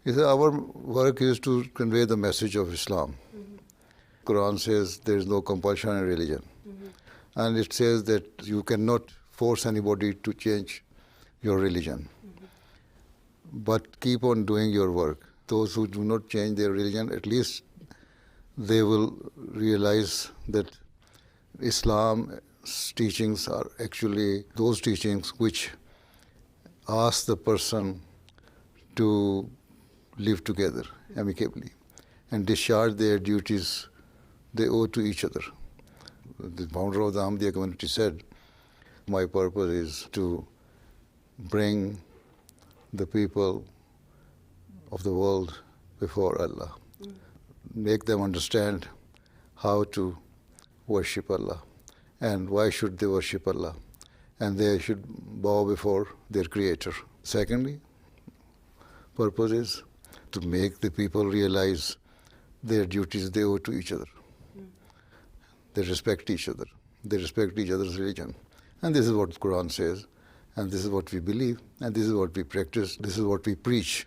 He said, our work is to convey the message of Islam. Quran says there is no compulsion in religion. And it says that you cannot force anybody to change your religion. But keep on doing your work. Those who do not change their religion, at least they will realize that Islam's teachings are actually those teachings which ask the person to live together amicably and discharge their duties they owe to each other. The founder of the Ahmadiyya community said, my purpose is to bring the people of the world before Allah, make them understand how to worship Allah and why should they worship Allah, and they should bow before their Creator. Secondly, purpose is to make the people realize their duties they owe to each other. They respect each other. They respect each other's religion. And this is what the Quran says, and this is what we believe, and this is what we practice, this is what we preach.